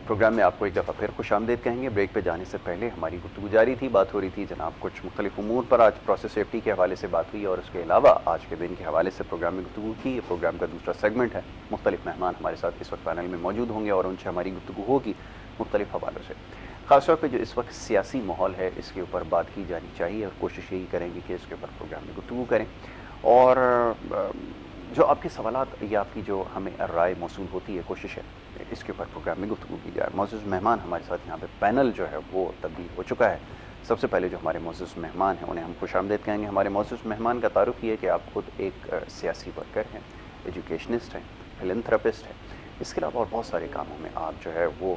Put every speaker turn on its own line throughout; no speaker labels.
Programme में आपको एक दफ़ा फिर खुशामदीद कहेंगे। ब्रेक पे जाने से पहले हमारी गुफ्तगू जारी थी, बात हो रही थी जनाब कुछ मुख्तलिफ उमूर पर। आज प्रोसेस सेफ्टी के हवाले से बात हुई और उसके अलावा आज के दिन के हवाले से प्रोग्राम में गुफ्तगू की। ये प्रोग्राम का दूसरा सेगमेंट है। मुख्तलिफ मेहमान हमारे साथ इस वक्त पैनल में मौजूद होंगे और उनसे हमारी गुफ्तगू होगी मुख्तलिफ हवालों से। ख़ासतौर पर जो इस वक्त सियासी माहौल है इसके ऊपर बात की जानी चाहिए और कोशिश यही करेंगे कि इसके ऊपर प्रोग्राम में गुफ्तगू करें। और जो आपके सवालात या आपकी जो हमें राय मौसूल होती है, कोशिश है इसके ऊपर प्रोग्राम में गुफ्तगू की जाए। मौजूद मेहमान हमारे साथ यहाँ पे पैनल जो है वो तब्दील हो चुका है। सबसे पहले जो हमारे मौजूद मेहमान हैं उन्हें हम खुशामदीद कहेंगे। हमारे मौजूद मेहमान का तारुफ ये है कि आप खुद एक सियासी वर्कर हैं, एजुकेशनिस्ट हैं, फिलैंथ्रोपिस्ट हैं। इसके अलावा और बहुत सारे कामों में आप जो है वो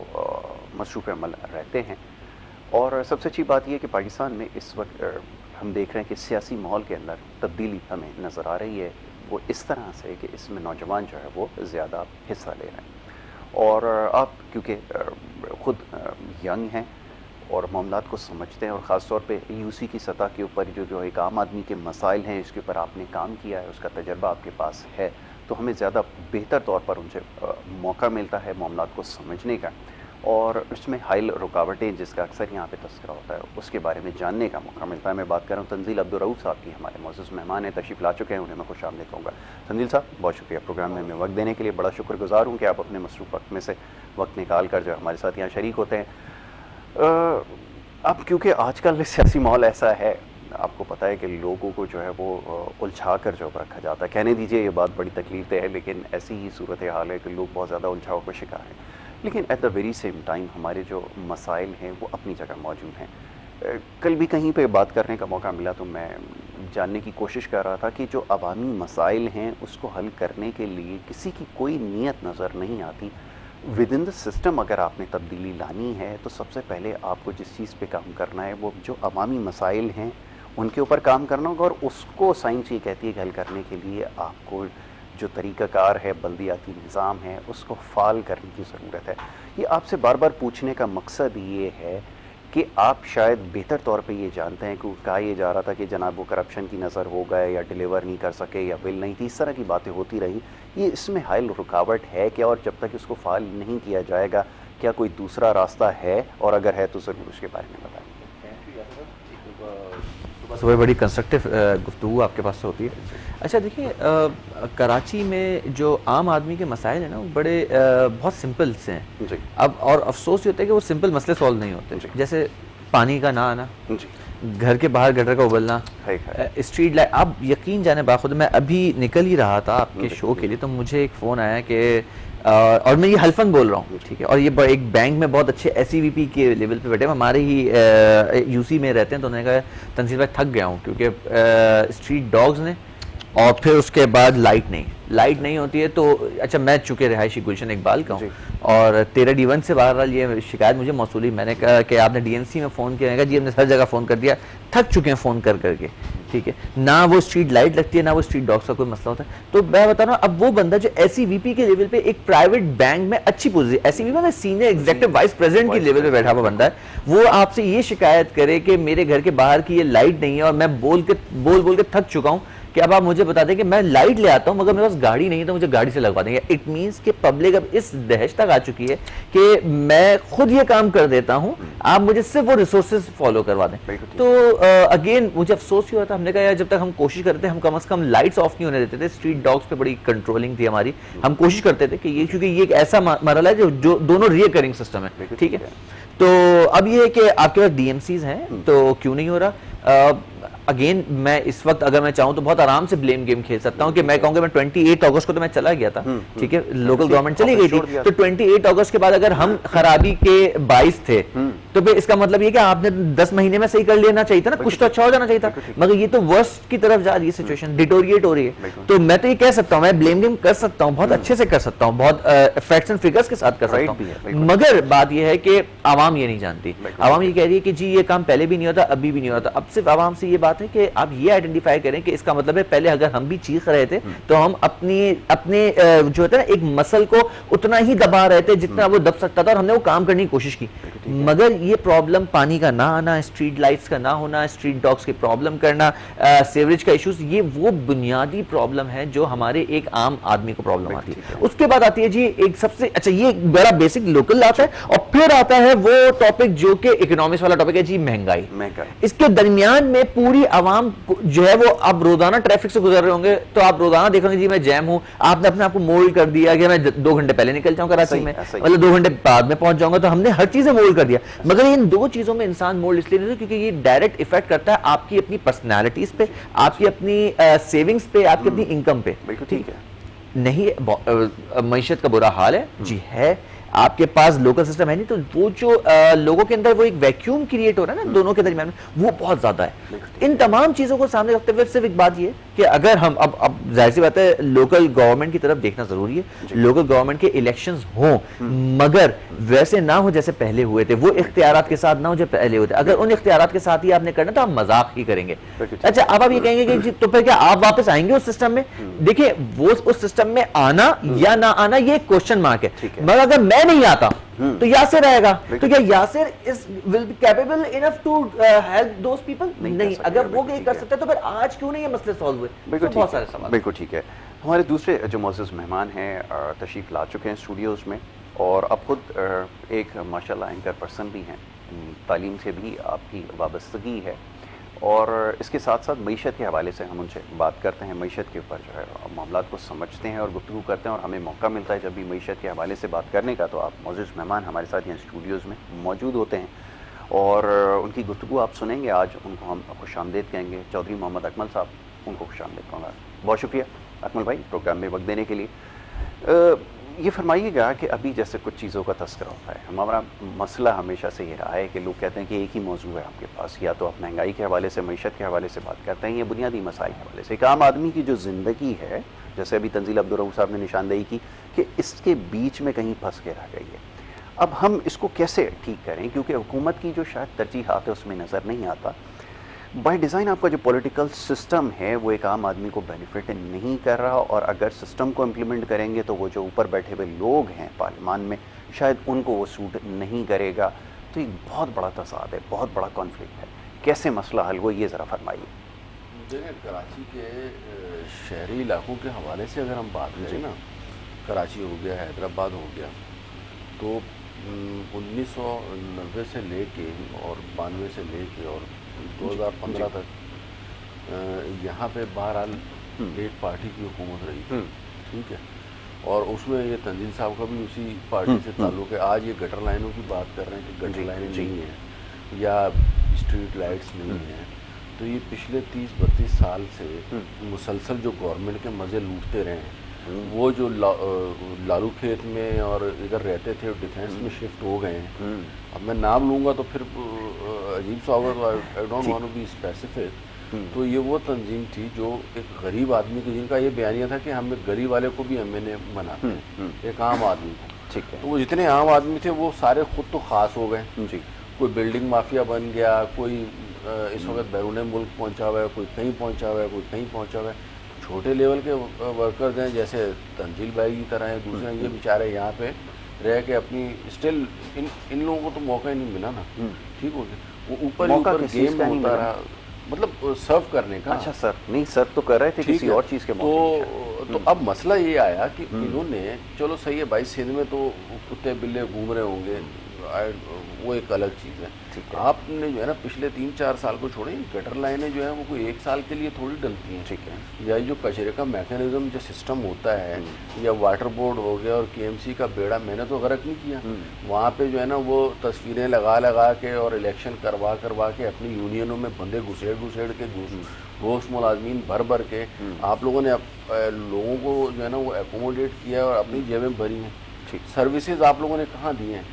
मसरूफ़ अमल रहते हैं। और सबसे अच्छी बात यह है कि पाकिस्तान में इस वक्त हम देख रहे हैं कि सियासी माहौल के अंदर तब्दीली हमें नज़र आ रही है। वो इस तरह से कि इसमें नौजवान जो है वो ज़्यादा हिस्सा ले रहे हैं। और आप क्योंकि ख़ुद यंग हैं और मामलात को समझते हैं और ख़ास तौर पे यूसी की सतह के ऊपर जो एक आम आदमी के मसाइल हैं इसके ऊपर आपने काम किया है, उसका तजर्बा आपके पास है, तो हमें ज़्यादा बेहतर तौर पर उनसे मौका मिलता है मामलात को समझने का। और इसमें हाइल रुकावटें जिसका अक्सर यहाँ पे तस्करा होता है उसके बारे में जानने का मौका मिलता है। मैं बात कर रहा हूँ तंजील अब्दुर्रऊफ साहब की, हमारे मौजूद मेहमान हैं, तशरीफ़ ला चुके हैं, उन्हें मैं खुशामदीद कहूँगा। तंजील साहब बहुत शुक्रिया प्रोग्राम में हमें वक्त देने के लिए। बड़ा शुक्रगुजार हूँ कि आप अपने मसरूफ़ वक्त में से वक्त निकाल कर जो हमारे साथ यहाँ शरीक होते हैं। अब क्योंकि आजकल सियासी माहौल ऐसा है, आपको पता है कि लोगों को जो है वो उलझा कर जो रखा जाता है। कहने दीजिए ये बात बड़ी तकलीफ है, लेकिन ऐसी ही सूरत हाल है कि लोग बहुत ज़्यादा उलझाव का शिकार हैं। लेकिन at the very same time हमारे जो मसाइल हैं वो अपनी जगह मौजूद हैं। कल भी कहीं पे बात करने का मौका मिला तो मैं जानने की कोशिश कर रहा था कि जो अवामी मसाइल हैं उसको हल करने के लिए किसी की कोई नीयत नज़र नहीं आती। विद इन द सिस्टम अगर आपने तब्दीली लानी है तो सबसे पहले आपको जिस चीज़ पे काम करना है वो जो अवामी मसाइल हैं उनके ऊपर काम करना होगा। और उसको साइंस ये कहती है कि हल करने के लिए आपको जो तरीक़ाकार है, बल्दियाती निज़ाम है, उसको फ़ाल करने की ज़रूरत है। ये आपसे बार बार पूछने का मकसद ये है कि आप शायद बेहतर तौर पे ये जानते हैं कि कहा ये जा रहा था कि जनाब वो करप्शन की नज़र हो गए या डिलीवर नहीं कर सके या बिल नहीं थी, इस तरह की बातें होती रही। ये इसमें हाइल रुकावट है क्या? और जब तक इसको फ़ाल नहीं किया जाएगा क्या कोई दूसरा रास्ता है? और अगर है तो ज़रूर उसके बारे में बताएँ।
सुबह बड़ी कंस्ट्रक्टिव गुफ्तगू आपके पास से होती है। अच्छा देखिए, कराची में जो आम आदमी के मसाइल हैं ना वो बड़े बहुत सिंपल से हैं जी। अब और अफसोस ये होता है कि वो सिंपल मसले सॉल्व नहीं होते। जैसे पानी का ना आना, घर के बाहर गटर का उबलना, स्ट्रीट लाइट। आप यकीन जाने बाखुद मैं अभी निकल ही रहा था आपके शो के लिए तो मुझे एक फ़ोन आया कि और मैं ये हल्फन बोल रहा हूँ, ठीक है, और ये एक बैंक में बहुत अच्छे SEVP के लेवल पे बैठे, हमारे ही यूसी में रहते हैं। तो उन्होंने कहा तंजील भाई थक गया हूँ क्योंकि स्ट्रीट डॉग्स ने और फिर उसके बाद लाइट नहीं होती है। तो अच्छा, मैं चूँकि रिहायशी गुलशन इकबाल का हूँ और 13 D1 से बहरहाल ये शिकायत मुझे मौसूल हुई। मैंने कहा कि आपने DNC में फ़ोन किया? कहा जी हमने हर जगह फ़ोन कर दिया, थक चुके हैं फ़ोन कर करके, ठीक है। ना वो स्ट्रीट लाइट लगती है, ना वो स्ट्रीट डॉग्स का कोई मसला होता है। तो मैं बता रहा हूँ, अब वो बंदा जो SEVP के लेवल पे एक प्राइवेट बैंक में अच्छी पोजीशन, SEVP में सीनियर एग्जीक्यूटिव वाइस प्रेसिडेंट के लेवल पे बैठा हुआ बंदा है, वो आपसे ये शिकायत करे कि मेरे घर के बाहर की ये लाइट नहीं है और मैं बोल के थक चुका हूँ कि अब आप मुझे बता दें कि मैं लाइट ले आता हूं मगर मेरे पास गाड़ी नहीं है तो मुझे गाड़ी से लगवा देंगे। इट मींस कि पब्लिक अब इस दहशत तक आ चुकी है कि मैं खुद ये काम कर देता हूं, आप मुझे सिर्फ वो रिसोर्सेज फॉलो करवा दें। तो अगेन मुझे अफसोस ही हुआ था। हमने कहा यार जब तक हम कोशिश करते हम कम से कम लाइट्स ऑफ नहीं होने देते थे। स्ट्रीट डॉग्स पे बड़ी कंट्रोलिंग थी हमारी, हम कोशिश करते थे कि ये, क्योंकि ये एक ऐसा मरहला है जो दोनों रिकरिंग सिस्टम है, ठीक है। तो अब ये है कि आपके पास DMCs हैं तो क्यों नहीं हो रहा? अगेन मैं इस वक्त अगर मैं चाहूं तो बहुत आराम से ब्लेम गेम खेल सकता हूं कि मैं कहूंगा मैं 28 अगस्त को तो मैं चला गया था, ठीक है, लोकल गवर्नमेंट चली गई थी। तो 28 अगस्त के बाद अगर हम खराबी के 22 थे तो फिर इसका मतलब ये कि आपने 10 महीने में सही कर लेना चाहिए था ना, कुछ तो अच्छा हो जाना चाहिए था। मगर ये तो वर्स्ट की तरफ जा रही है सिचुएशन, डिटोरिएट हो रही है। तो मैं तो ये कह सकता हूं, मैं ब्लेम गेम कर सकता हूं, बहुत अच्छे से कर सकता हूं, बहुत फैक्ट्स एंड फिगर्स के साथ कर सकता हूं। मगर बात यह है कि आवाम ये नहीं जानती। आवाम ये कह रही है कि जी ये काम पहले भी नहीं होता, अभी भी नहीं होता। अब सिर्फ आवाम से ये बात है कि आप ये आइडेंटिफाई करें कि इसका मतलब है पहले अगर हम भी चीख रहे थे तो हम अपने जो होता है ना एक मसल को उतना ही दबा रहे थे जितना वो दब सकता था और हमने वो काम करने की कोशिश की। मगर ये प्रॉब्लम पानी का ना आना, स्ट्रीट लाइट्स का ना होना, स्ट्रीट डॉग्स की प्रॉब्लम करना, सीवरेज का इश्यूज, ये वो बुनियादी प्रॉब्लम है जो हमारे एक आम आदमी को प्रॉब्लम आती है। उसके बाद आती है जी एक सबसे अच्छा, ये एक बड़ा बेसिक लोकल आता है, और फिर आता है वो टॉपिक जो कि इकोनॉमिक्स वाला टॉपिक है जी, महंगाई। इसके दरमियान में पूरी आवाम जो है वो, आप रोजाना ट्रैफिक से गुजर रहे होंगे तो आप रोजाना देखोगे जी मैं जैम हूं, आपने अपने आप को मोल्ड कर दिया कि मैं 2 घंटे पहले निकल जाऊं कराची में, मतलब 2 घंटे बाद में पहुंच जाऊंगा, तो हमने हर चीजें मोल्ड कर दिया। मगर इन दो चीजों में इंसान मोल्ड इसलिए नहीं, क्योंकि ये डायरेक्ट इफेक्ट करता है आपकी अपनी पर्सनैलिटीज पे, आपकी अपनी सेविंग्स पे, आपकी अपनी इनकम पे।
ठीक है,
नहीं मईशत का बुरा हाल है जी, है आपके पास लोकल सिस्टम है नहीं, तो वो जो लोगों के अंदर वो एक वैक्यूम क्रिएट हो रहा है ना दोनों के दरमियान में, वो बहुत ज्यादा है। इन तमाम चीजों को सामने रखते हुए सिर्फ एक बात ये कि अगर हम अब जाहिर सी बात है लोकल गवर्नमेंट की तरफ देखना जरूरी है, लोकल गवर्नमेंट के इलेक्शंस हों मगर वैसे ना हो जैसे पहले हुए थे, वो इख्तियारात के साथ ना हो जो पहले हुए थे। अगर उन इख्तियारात के साथ ही आपने करना तो आप मजाक ही करेंगे। अच्छा, अब आप ये कहेंगे कि तो फिर क्या आप वापस आएंगे उस सिस्टम में? देखिए, वो उस सिस्टम में आना या ना आना ये क्वेश्चन मार्क है, मगर अगर मैं नहीं आता तो यासिर आएगा, तो क्या Yasir is will be capable enough to help those people? नहीं, अगर वो ये कर सकते तो फिर आज क्यों नहीं ये मसले सॉल्व हुए?
बिल्कुल,
तो बहुत सारे सवाल।
बिल्कुल ठीक है। हमारे दूसरे जो मोअज़्ज़ज़ मेहमान हैं तशरीफ़ ला चुके हैं स्टूडियोज़ में, और अब खुद एक माशाल्लाह एंकर पर्सन भी हैं, तालीम से भी आपकी वाबस्तगी है, और इसके साथ साथ मईशत के हवाले से हम उनसे बात करते हैं, मईशत के ऊपर जो है मामलात को समझते हैं और गुफ्तगू करते हैं, और हमें मौका मिलता है जब भी मईशत के हवाले से बात करने का, तो आप मौजूद मेहमान हमारे साथ यहाँ स्टूडियोज़ में मौजूद होते हैं और उनकी गुफ्तगू आप सुनेंगे। आज उनको हम खुशामदीद कहेंगे। चौधरी मोहम्मद अकमल साहब, उनको खुशामदीद कहूँगा। बहुत शुक्रिया अकमल भाई प्रोग्राम में वक्त देने के लिए। ये फरमाइएगा कि अभी जैसे कुछ चीज़ों का तस्करा होता है, हमारा मसला हमेशा से ये रहा है कि लोग कहते हैं कि एक ही मौजू है आपके पास, या तो आप महंगाई के हवाले से, मईशत के हवाले से बात करते हैं, या बुनियादी मसाइल के हवाले से। एक आम आदमी की जो ज़िंदगी है, जैसे अभी तंजील अब्दुर्रऊफ़ साहब ने निशानदेही की कि इसके बीच में कहीं फंस के रह गई है। अब हम इसको कैसे ठीक करें, क्योंकि हुकूमत की जो शायद तरजीहात है उसमें नज़र नहीं आता। बाय डिज़ाइन आपका जो पॉलिटिकल सिस्टम है वो एक आम आदमी को बेनिफिट नहीं कर रहा, और अगर सिस्टम को इम्प्लीमेंट करेंगे तो वो जो ऊपर बैठे हुए लोग हैं पार्लियामान में, शायद उनको वो सूट नहीं करेगा। तो एक बहुत बड़ा तसाद है, बहुत बड़ा कॉन्फ्लिक्ट है। कैसे मसला हल हो, ये ज़रा फरमाइए।
देखिए, कराची के शहरी इलाकों के हवाले से अगर हम बात करें ना, कराची हो गया, हैदराबाद हो गया, तो 1990 से लेके और 92 से लेके और 2015 तक यहाँ पे बहरहाल एक पार्टी की हुकूमत रही थी, ठीक है, और उसमें ये तंजील साहब का भी उसी पार्टी से ताल्लुक़ है। आज ये गटर लाइनों की बात कर रहे हैं कि गटर लाइनें नहीं हैं या स्ट्रीट लाइट्स नहीं हैं, तो ये पिछले 30-32 साल से मुसलसल जो गवर्नमेंट के मज़े लूटते रहे हैं। वो जो लालू खेत में और इधर रहते थे, डिफेंस में शिफ्ट हो गए हैं। अब मैं नाम लूँगा तो फिर अजीब सा होगा, तो I don't want to be specific. तो ये वो तंजीम थी जो एक गरीब आदमी की, जिनका ये बयानिया था कि हम एक गरीब वाले को भी MNA बनाते हैं, एक आम आदमी को,
ठीक है।
तो वो जितने आम आदमी थे वो सारे खुद तो ख़ास हो गए जी। कोई बिल्डिंग माफिया बन गया, कोई इस वक्त बैरून मुल्क पहुँचा हुआ है, कोई कहीं पहुँचा हुआ है, कोई कहीं पहुँचा हुआ है। छोटे लेवल के वर्कर्स हैं जैसे तंजील भाई की तरह हैं, दूसरे ये बेचारे यहाँ पे रह के अपनी स्टिल इन लोगों को तो मौका ही नहीं मिला ना, ठीक हो गया। वो ऊपर गेम होता रहा, मतलब सर्व करने का।
अच्छा सर, नहीं सर्व तो कर रहे थे किसी और चीज़ के मौके।
तो अब मसला ये आया कि इन्होंने, चलो सही है भाई, सिंध में तो कुत्ते बिल्ले घूम रहे होंगे, वो एक अलग चीज़ है। आपने जो है ना पिछले 3-4 साल को छोड़े, गटर लाइनें जो है वो कोई 1 साल के लिए थोड़ी डलती हैं,
ठीक है।
या जो कचरे का मैकेनिज्म जो सिस्टम होता है, या वाटर बोर्ड हो गया और KMC का बेड़ा मैंने तो गर्क नहीं किया। वहाँ पे जो है ना वो तस्वीरें लगा के और इलेक्शन करवा के अपनी यूनियनों में बंदे घुसेड़ के घोष मुलाजमीन भर के आप लोगों ने लोगों को जो है ना वो एकोमोडेट किया और अपनी जेबें भरी हैं। सर्विसेज आप लोगों ने कहाँ दी हैं?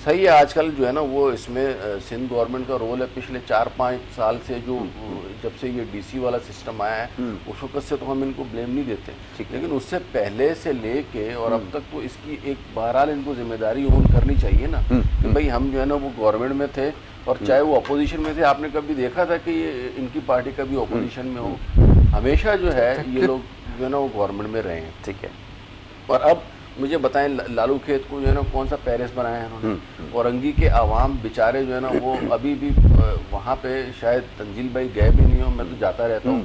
सही है, आजकल जो है ना वो इसमें सिंध गवर्नमेंट का रोल है। पिछले 4-5 साल से जो जब से ये DC वाला सिस्टम आया है उस वक्त से तो हम इनको ब्लेम नहीं देते, लेकिन उससे पहले से लेके और अब तक तो इसकी एक बहरहाल इनको जिम्मेदारी ओन करनी चाहिए ना कि भाई हम जो है ना वो गवर्नमेंट में थे, और चाहे वो अपोजिशन में थे। आपने कभी देखा था कि ये इनकी पार्टी कभी अपोजिशन में हो? हमेशा जो है ये लोग जो है ना वो गवर्नमेंट में रहे हैं,
ठीक है।
और अब मुझे बताएं लालू खेत को जो है ना कौन सा पेरिस बनाया है उन्होंने। औरंगी के आवाम बेचारे जो है ना वो अभी भी वहाँ पे शायद तंजील भाई गए भी नहीं हो, मैं तो जाता रहता हूँ।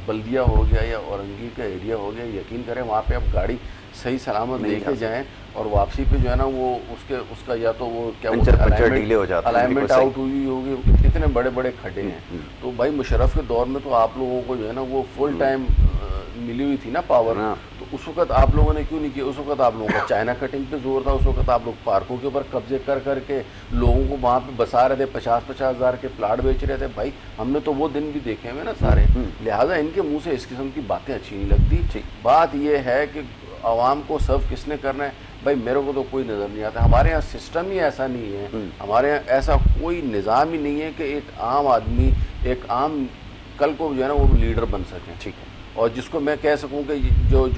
बल्दिया हो गया या औरंगी का एरिया हो गया, यकीन करें वहाँ पे आप गाड़ी सही सलामत लेके जाएं और वापसी पे जो है ना वो उसका या तो वो क्या अलाइनमेंट आउट हुई होगी, कितने बड़े बड़े खड्डे हैं। तो भाई मुशर्रफ के दौर में तो आप लोगों को जो है ना वो फुल टाइम मिली हुई थी ना पावर, तो उस वक्त आप लोगों ने क्यों नहीं किया? उस वक्त आप लोगों का चाइना कटिंग पे जोर था, उस वक्त आप लोग पार्कों के ऊपर कब्जे कर करके लोगों को वहाँ पे बसा रहे थे, 50-50 हज़ार के प्लाट बेच रहे थे। भाई हमने तो वो दिन भी देखे हुए ना सारे, लिहाजा इनके मुँह से इस किस्म की बातें अच्छी नहीं लगती। बात ये है कि आवाम को सर्व किसने करना है, भाई मेरे को तो कोई नज़र नहीं आता। हमारे यहाँ सिस्टम ही ऐसा नहीं है, हमारे यहाँ ऐसा कोई निज़ाम ही नहीं है कि एक आम आदमी एक आम कल को जो है ना वो लीडर बन सके। ठीक है, और जिसको मैं कह सकूं कि जो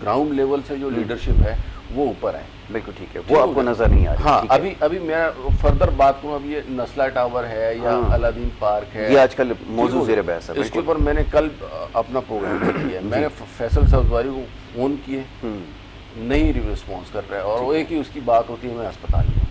ग्राउंड लेवल से जो लीडरशिप है वो ऊपर है।
बिल्कुल ठीक है, वो आपको नजर नहीं आ रही।
हाँ, अभी मैं फर्दर बात करूँ, अब ये नस्ला टावर है या अलादीन पार्क है,
ये आजकल मौजूद ज़ेर बहस है।
इसके ऊपर मैंने कल अपना प्रोग्राम किया है। मैंने फैसल सब्जवारी को फोन किए, नहीं रिस्पॉन्स कर रहा है, और वो एक ही उसकी बात होती है मैं अस्पताल में।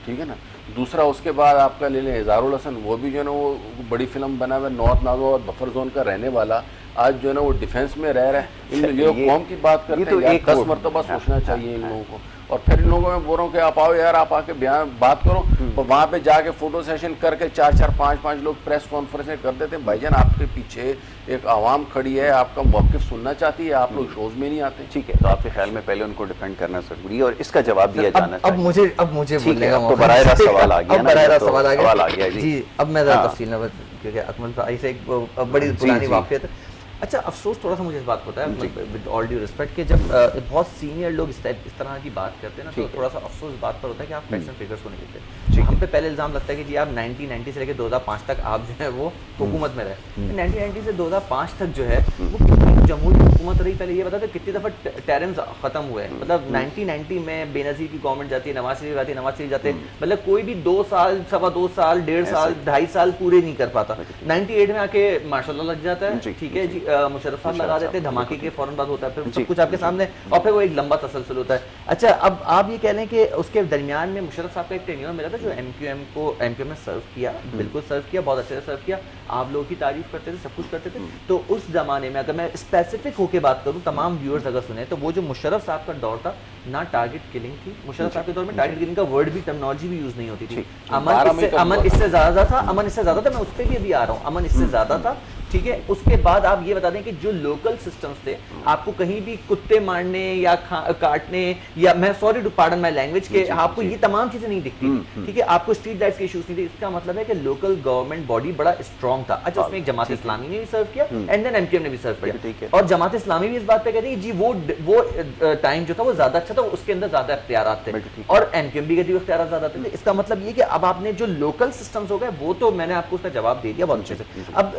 ठीक है ना। दूसरा उसके बाद आपका ले लें इज़ारुल हसन, वो भी जो है ना वो बड़ी फिल्म बना हुआ है, नॉर्थ नागो और बफर जोन का रहने वाला, आज जो है ना वो डिफेंस में रह रहा है। इन लोग कौम की बात करते हैं, 10 मरतबा सोचना चाहिए इन लोगों को। और फिर इन लोगों में बोल रहा हूँ कि आप आओ यार, आप आके बयान बात करो, और वहाँ पे जाके फोटो सेशन करके 4-4, 5-5 लोग प्रेस कॉन्फ्रेंसें कर देते हैं। भाईजान आपके पीछे एक आवाम खड़ी है, आपका मौक़िफ़ सुनना चाहती है, आप लोग शोज में नहीं आते।
ठीक है, तो आपके ख्याल में पहले उनको डिफेंड करना जरूरी है और इसका जवाब दिया जाना चाहिए।
अब मुझे
तो बराह रास्त सवाल आ गया
जी। अब मैं ज़रा तफसील में, क्योंकि अकमल भाई से एक बड़ी पुरानी वाक़ियत है। अच्छा, अफसोस थोड़ा सा मुझे इस बात होता है, विद ऑल ड्यू रिस्पेक्ट, कि जब बहुत सीनियर लोग इस तरह की बात करते हैं ना, तो थोड़ा सा अफसोस इस बात पर होता है कि आप फैक्ट्स एंड फिगर्स को नहीं देते। हम पे पहले इल्ज़ाम लगता है कि जी आप 1990 से लेकर 2005 तक आप जो है वो हुकूमत में रहे। 1990 से 2005 तक जो है वो कितनी जमहूरी हुकूमत रही, पहले ये बता दो कितनी दफ़ा टेरेंस ख़त्म हुए हैं। मतलब 1990 में बेनज़ीर की गवर्नमेंट जाती है, नवाज शरीफ आती है, नवाज शरीफ जाते हैं, मतलब कोई भी 2 साल, 2.25 साल, 1.5 साल, 2.5 साल पूरे नहीं कर पाता। 98 में आके माशाल्लाह लग जाता है, ठीक है जी, मुशर्रफ साहब लगा देते हैं, धमाके के फौरन बाद होता है, फिर सब कुछ आपके सामने, और फिर वो एक लंबा तसलसल होता है। अच्छा, अब आप ये कह लें कि उसके दरमियान में मुशर्रफ साहब का एक टेन्योर मिला था जो एमक्यूएम में सर्व किया, बिल्कुल सर्व किया, बहुत अच्छे से सर्व किया, आप लोगों की तारीफ करते थे, सब कुछ करते थे। तो उस जमाने में अगर मैं स्पेसिफिक होकर बात करूं, तमाम व्यूअर्स अगर सुने, तो वो जो मुशर्रफ साहब का दौर था ना, टारगेट किलिंग थी। मुशर्रफ साहब के दौर में टारगेट किलिंग का वर्ड भी, टर्मिनोलॉजी भी यूज नहीं होती थी। अमन इससे ज्यादा था, मैं उस पर भी अभी आ रहा हूँ, अमन इससे ज्यादा था। ठीक है, उसके बाद आप ये बता दें कि जो लोकल सिस्टम्स थे, आपको कहीं भी कुत्ते मारने या काटने, या मैं sorry to pardon my language के, आपको ये तमाम चीजें नहीं दिखती। ठीक है, आपको स्ट्रीट लाइट्स के इश्यूज नहीं थे। इसका मतलब है कि लोकल गवर्नमेंट बॉडी बड़ा स्ट्रॉन्ग था। अच्छा, उसमें एक जमात इस्लामी ने भी सर्व किया एंड देन एमक्यूएम ने भी सर्व किया, और जमात इस्लामी भी इस बात पे कहती है जी वो टाइम जो था वो ज्यादा अच्छा था, उसके अंदर ज्यादा इख्तियारात थे, और एमक्यूएम भी कहती है इख्तियारात ज्यादा थे। इसका मतलब ये कि अब आपने जो लोकल सिस्टम्स हो गए, वो तो मैंने आपको उसका जवाब दे दिया बहुत अच्छे से। अब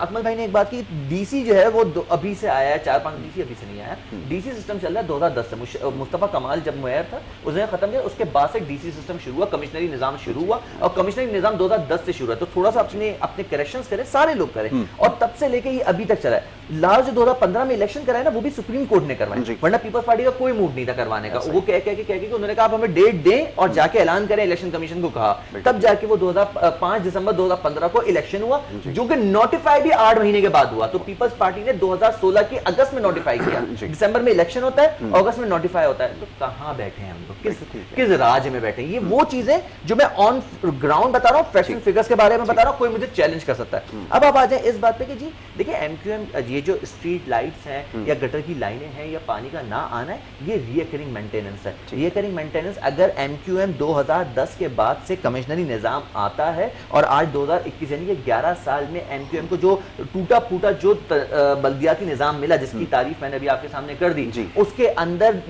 अकमल भाई ने एक बात की, डीसी जो है वो अभी से आया है, 4-5 डीसी अभी से नहीं आया। डीसी सिस्टम चल रहा है 2010 से। मुस्तफा कमाल जब मुहैर था उसने खत्म किया, उसके बाद से डीसी सिस्टम शुरू हुआ, कमिश्नरी निजाम शुरू हुआ, और कमिश्नरी निजाम 2010 से शुरू हुआ। तो थोड़ा सा अपने करेक्शंस करें, सारे लोग करें, और तब से लेके ये अभी तक चला है। लास्ट जो 2015 में इलेक्शन कराए ना, वो भी सुप्रीम कोर्ट ने करवाए, वरना पीपल्स पार्टी का कोई मूड नहीं था करवाने का। वो कह के उन्होंने कहा आप हमें डेट दें और जाके ऐलान करें, इलेक्शन कमीशन को कहा, तब जाके वो 5 दिसंबर 2015 को इलेक्शन हुआ, जो कि नोटिफाई भी 8 महीने के बाद हुआ। तो पीपल्स पार्टी ने 2016 के अगस्त में नोटिफाई किया, दिसंबर में इलेक्शन होता है, अगस्त में नोटिफाई होता है। तो कहां बैठे हैं हम लोग, किस राज में बैठे हैं? ये वो चीजें जो मैं ऑन ग्राउंड बता रहा हूं, फैक्ट्स एंड फिगर्स के बारे में बता रहा हूं, कोई मुझे चैलेंज कर सकता है। अब आप आ जाए इस बात पे कि जी देखिए, एमक्यूएम ये जो स्ट्रीट लाइट्स हैं या गटर की लाइनें हैं या पानी का ना आना है, ये रिकरिंग मेंटेनेंस है। रिकरिंग मेंटेनेंस अगर एमक्यूएम 2010 के बाद से कमिश्नरी निजाम आता है, और आज 2021 यानी कि 11 साल में एमक्यूएम को जो टूटा फूटा जो बल्दियाती निजाम मिला, जिसकी तारीफ मैंने अभी आपके सामने कर दी, उसके अंदर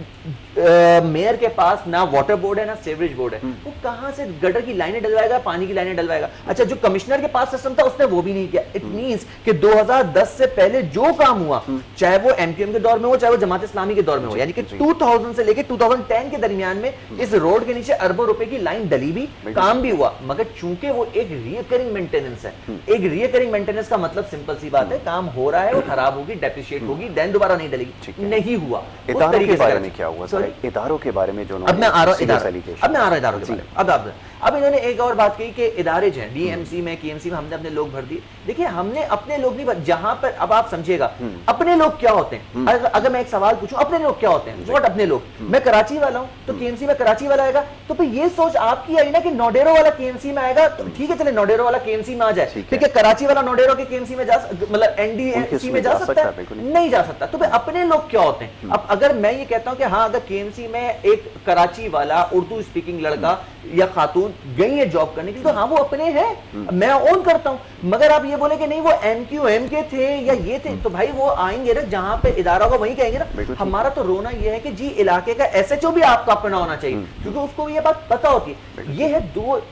मेयर के पास ना वाटर बोर्ड है ना सीवरेज बोर्ड है। वो कहां से गटर की लाइनें डलवाएगा, पानी की लाइनें डलवाएगा? अच्छा, जो कमिश्नर के पास सिस्टम था उसने वो भी नहीं किया। इट मींस कि 2010 से पहले जो काम हुआ, चाहे वो एमक्यूएम के दौर में हो, चाहे वो जमात इस्लामी के दौर में हो, यानी कि 2000 से लेकर 2010 के दरमियान में इस रोड के नीचे अरबों रुपए की लाइन डली भी, काम भी हुआ, मगर चूंकि वो एक रिकरिंग मेंटेनेंस है। एक रिकरिंग मेंटेनेंस का मतलब सिंपल सी बात है, काम हो रहा है, वो खराब होगी, डेप्रिशिएट होगी, देन दोबारा नहीं डलेगी, नहीं हुआ।
इदारों के बारे में क्या हुआ सर? इदारों के बारे में जो
अब मैं आ रहा हूँ इदारों के बारे में। अब इन्होंने एक और बात कही कि इदारे जो हैं डीएमसी में, केएमसी में हमने अपने लोग भर दिए। देखिए हमने अपने लोग नहीं, जहां पर अब आप समझिएगा अपने लोग क्या होते हैं। अगर मैं एक सवाल पूछूं अपने लोग क्या होते हैं, व्हाट अपने लोग, मैं कराची वाला हूं तो केएमसी में कराची वाला आएगा, तो फिर ये सोच आपकी आई ना कि नोडेरो वाला केएमसी में आएगा, तो ठीक है चले नोडेरो वाला केएमसी में आ जाए, ठीक है कराची वाला नोडेरो के केएमसी में जा, मतलब एनडीएमसी में जा सकता है? नहीं जा सकता। तो फिर अपने लोग क्या होते हैं? अब अगर मैं ये कहता हूं कि हाँ अगर केएमसी में एक कराची वाला उर्दू स्पीकिंग लड़का या खातून गई है जॉब करने के लिए, तो हाँ वो अपने हैं, मैं ओन करता हूं। मगर आप ये बोले कि नहीं वो एमक्यूएम के थे या ये थे, तो भाई वो आएंगे ना जहां पे इदारा होगा वहीं कहेंगे ना। हमारा तो रोना ये है कि जी इलाके का एसएचओ भी आपका अपना होना चाहिए, क्योंकि उसको ये बात पता होती है। ये है दो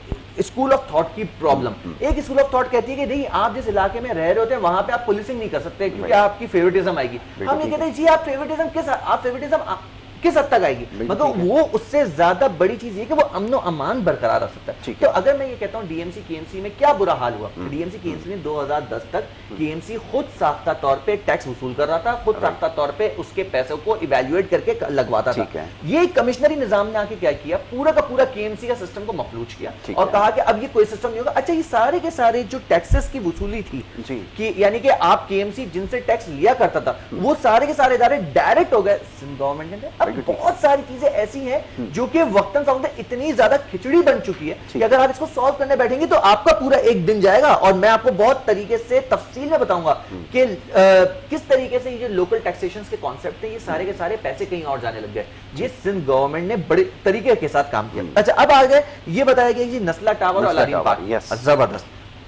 स्कूल ऑफ थॉट की प्रॉब्लम। एक स्कूल ऑफ थॉट कहती है कि नहीं आप जिस इलाके में रह रहे होते हैं वहां पे आप पुलिसिंग नहीं कर सकते क्योंकि आपकी फेवरेटिज्म आएगी। हम ये कहते हैं जी आप फेवरेटिज्म किस हद तक आएगी, मतलब वो उससे ज्यादा बड़ी चीज ये कि वो अमनो अमान बरकरार रह सकता है। तो अगर मैं ये कहता हूँ डीएमसी केएमसी में क्या बुरा हाल हुआ, डीएमसी केएमसी में 2010 तक केएमसी खुद साख्ता तौर पे टैक्स वसूल कर रहा था, खुद साख्ता तौर पे उसके पैसों को इवेल्युएट करके लगवाता था। ये कमिश्नरी निजाम ने आके क्या किया, पूरा का पूरा केएमसी का सिस्टम को मफलूज किया और कहा कि अब ये कोई सिस्टम नहीं होगा। अच्छा ये सारे के सारे जो टैक्सेस की वसूली थी कि यानी कि आप केएमसी जिनसे टैक्स लिया करता था वो सारे के सारे इदारे डायरेक्ट हो गए सिंध गवर्नमेंट ने। बहुत सारी चीजें ऐसी हैं जो कि वक्तन फवक्तन इतनी ज्यादा खिचड़ी बन चुकी है कि अगर आप इसको सॉल्व करने बैठेंगे तो आपका पूरा एक दिन जाएगा। और मैं आपको बहुत तरीके से तफसील में बताऊंगा कि किस तरीके से ये लोकल टैक्सेशन के कॉन्सेप्ट थे, ये सारे के सारे पैसे कहीं और जाने लग गए। ये सिंध गवर्नमेंट ने बड़े तरीके के साथ काम किया। अच्छा अब आ गए ये बताया गया कि नस्ला टावर और अलादीन पार्क, जबरदस्त।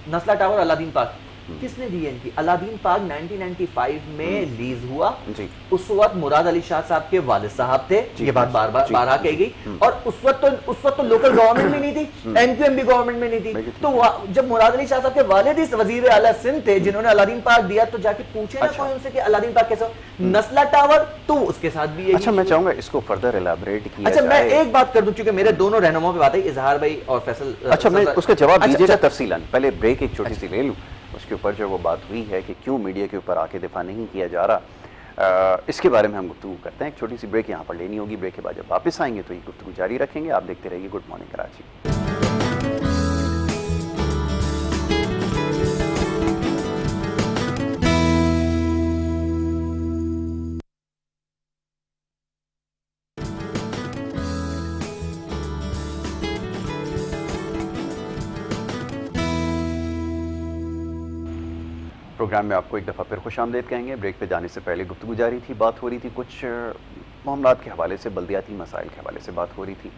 नस्ला टावर अलादीन पार्क किसने दी है इनकी? अलादीन पार्क 1995 में लीज हुआ जी। उस वक्त मुराद अली शाह साहब के वालिद साहब थे, ये बात बार बार कही गई। और उस वक्त तो लोकल गवर्नमेंट में नहीं थी, एनक्यूएम भी गवर्नमेंट में नहीं थी। तो जब मुराद अली शाह साहब के वालिद ही वजीर आला सिंध थे जिन्होंने अलादीन पार्क दिया, तो जाके पूछे ना कोई उनसे कि अलादीन पार्क कैसा। नस्ला टावर तो उसके साथ भी।
अच्छा मैं चाहूंगा इसको फर्दर एलाबोरेट किया
जाए। अच्छा मैं एक बात कर दूं क्योंकि मेरे दोनों रहनुमाओं पे बात है, इजहार भाई और फैसल।
अच्छा मैं उसका जवाब दीजिएगा तफसीलन, पहले ब्रेक एक छोटी सी ले लूं। उसके ऊपर जो वो बात हुई है कि क्यों मीडिया के ऊपर आके दिफा नहीं किया जा रहा, इसके बारे में हम गुफ्तगू करते हैं। एक छोटी सी ब्रेक यहाँ पर लेनी होगी। ब्रेक के बाद जब वापस आएंगे तो ये गुफ्तगू जारी रखेंगे। आप देखते रहिए गुड मॉर्निंग कराची। प्रोग्राम में आपको एक दफ़ा फिर खुशामदीद कहेंगे। ब्रेक पे जाने से पहले गुफ्तगू जारी थी, बात हो रही थी कुछ मामलात के हवाले से, बल्दियाती मसाइल के हवाले से बात हो रही थी